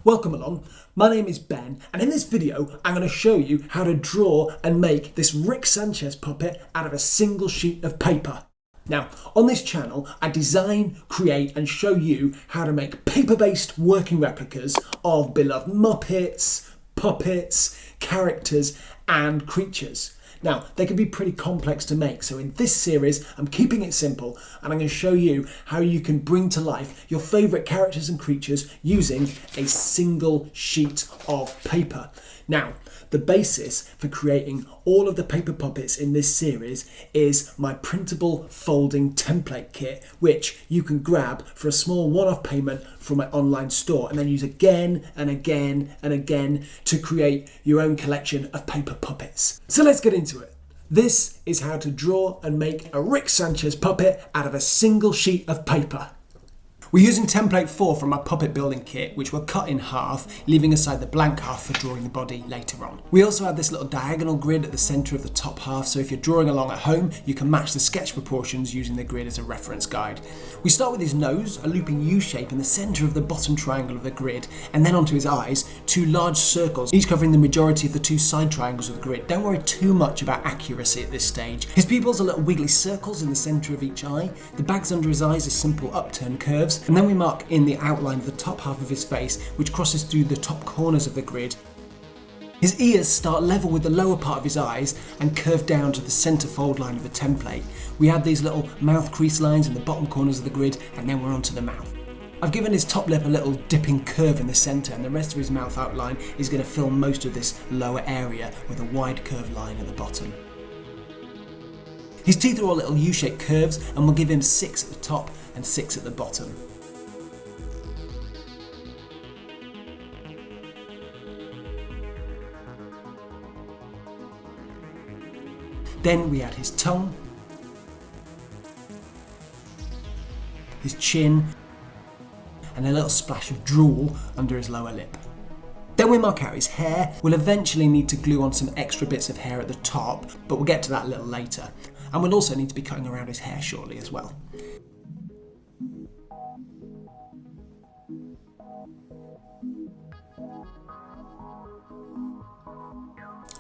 Welcome along, my name is Ben, and in this video I'm going to show you how to draw and make this Rick Sanchez puppet out of a single sheet of paper. Now, on this channel I design, create and show you how to make paper-based working replicas of beloved Muppets, puppets, characters and creatures. Now, they can be pretty complex to make, so in this series I'm keeping it simple and I'm going to show you how you can bring to life your favourite characters and creatures using a single sheet of paper. Now, the basis for creating all of the paper puppets in this series is my printable folding template kit, which you can grab for a small one-off payment from my online store and then use again and again and again to create your own collection of paper puppets. So let's get into it. This is how to draw and make a Rick Sanchez puppet out of a single sheet of paper. We're using template 4 from our puppet building kit, which we'll cut in half, leaving aside the blank half for drawing the body later on. We also have this little diagonal grid at the centre of the top half, so if you're drawing along at home, you can match the sketch proportions using the grid as a reference guide. We start with his nose, a looping U shape in the centre of the bottom triangle of the grid, and then onto his eyes, two large circles, each covering the majority of the two side triangles of the grid. Don't worry too much about accuracy at this stage. His pupils are little wiggly circles in the centre of each eye. The bags under his eyes are simple upturned curves. And then we mark in the outline of the top half of his face, which crosses through the top corners of the grid. His ears start level with the lower part of his eyes and curve down to the centre fold line of the template. We add these little mouth crease lines in the bottom corners of the grid, and then we're onto the mouth. I've given his top lip a little dipping curve in the centre, and the rest of his mouth outline is going to fill most of this lower area with a wide curved line at the bottom. His teeth are all little U-shaped curves, and we'll give him 6 at the top and 6 at the bottom. Then we add his tongue, his chin, and a little splash of drool under his lower lip. Then we mark out his hair. We'll eventually need to glue on some extra bits of hair at the top, but we'll get to that a little later. And we'll also need to be cutting around his hair shortly as well.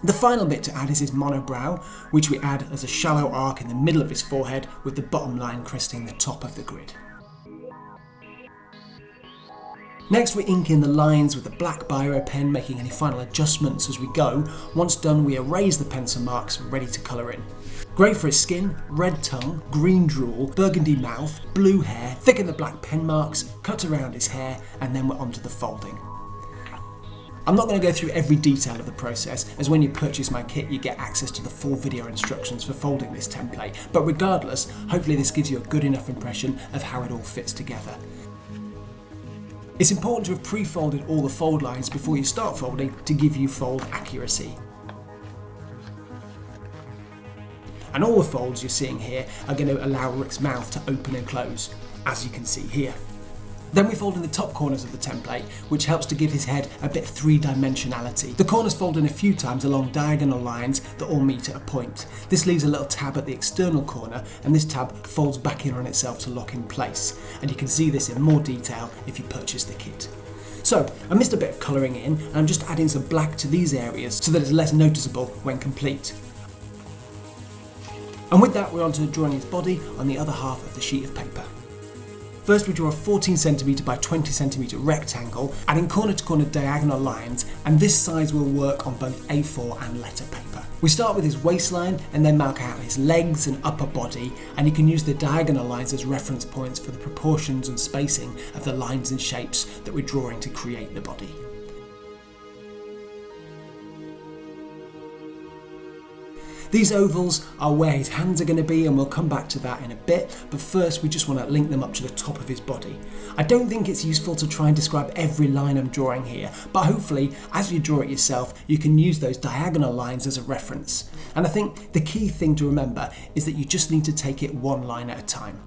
The final bit to add is his monobrow, which we add as a shallow arc in the middle of his forehead with the bottom line cresting the top of the grid. Next we ink in the lines with a black biro pen, making any final adjustments as we go. Once done, we erase the pencil marks ready to colour in. Grey for his skin, red tongue, green drool, burgundy mouth, blue hair, thicken the black pen marks, cut around his hair, and then we're onto the folding. I'm not going to go through every detail of the process, as when you purchase my kit you get access to the full video instructions for folding this template, but regardless, hopefully this gives you a good enough impression of how it all fits together. It's important to have pre-folded all the fold lines before you start folding to give you fold accuracy. And all the folds you're seeing here are going to allow Rick's mouth to open and close, as you can see here. Then we fold in the top corners of the template, which helps to give his head a bit of three-dimensionality. The corners fold in a few times along diagonal lines that all meet at a point. This leaves a little tab at the external corner, and this tab folds back in on itself to lock in place. And you can see this in more detail if you purchase the kit. So, I missed a bit of colouring in, and I'm just adding some black to these areas so that it's less noticeable when complete. And with that, we're on to drawing his body on the other half of the sheet of paper. First we draw a 14cm by 20cm rectangle, adding corner to corner diagonal lines, and this size will work on both A4 and letter paper. We start with his waistline and then mark out his legs and upper body, and you can use the diagonal lines as reference points for the proportions and spacing of the lines and shapes that we're drawing to create the body. These ovals are where his hands are going to be, and we'll come back to that in a bit, but first we just want to link them up to the top of his body. I don't think it's useful to try and describe every line I'm drawing here, but hopefully as you draw it yourself you can use those diagonal lines as a reference. And I think the key thing to remember is that you just need to take it one line at a time.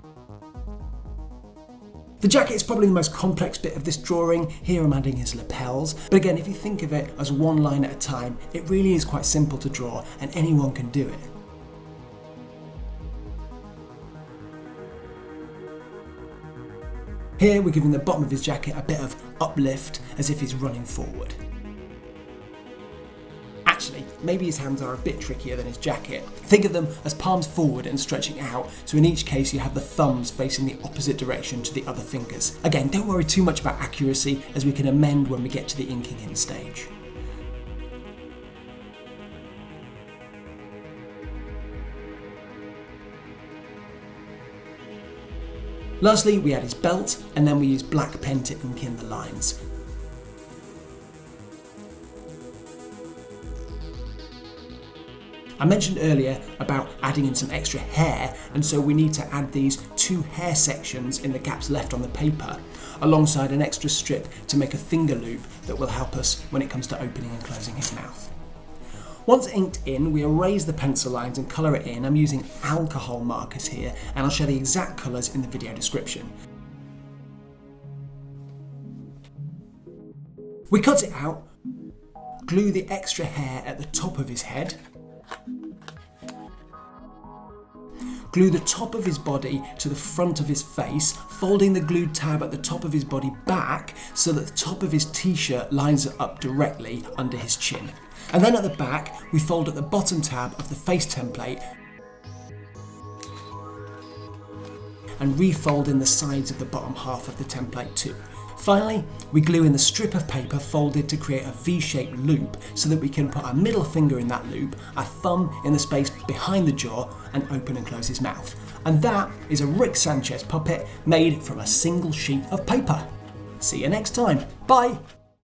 The jacket is probably the most complex bit of this drawing. Here I'm adding his lapels, but again, if you think of it as one line at a time, it really is quite simple to draw and anyone can do it. Here we're giving the bottom of his jacket a bit of uplift as if he's running forward. Actually, maybe his hands are a bit trickier than his jacket. Think of them as palms forward and stretching out, so in each case you have the thumbs facing the opposite direction to the other fingers. Again, don't worry too much about accuracy, as we can amend when we get to the inking in stage. Lastly, we add his belt, and then we use black pen to ink in the lines. I mentioned earlier about adding in some extra hair, and so we need to add these 2 hair sections in the gaps left on the paper, alongside an extra strip to make a finger loop that will help us when it comes to opening and closing his mouth. Once inked in, we erase the pencil lines and colour it in. I'm using alcohol markers here, and I'll share the exact colours in the video description. We cut it out, glue the extra hair at the top of his head, glue the top of his body to the front of his face, folding the glued tab at the top of his body back so that the top of his t-shirt lines up directly under his chin. And then at the back, we fold at the bottom tab of the face template and refold in the sides of the bottom half of the template too. Finally, we glue in the strip of paper folded to create a V-shaped loop so that we can put our middle finger in that loop, our thumb in the space behind the jaw, and open and close his mouth. And that is a Rick Sanchez puppet made from a single sheet of paper. See you next time. Bye!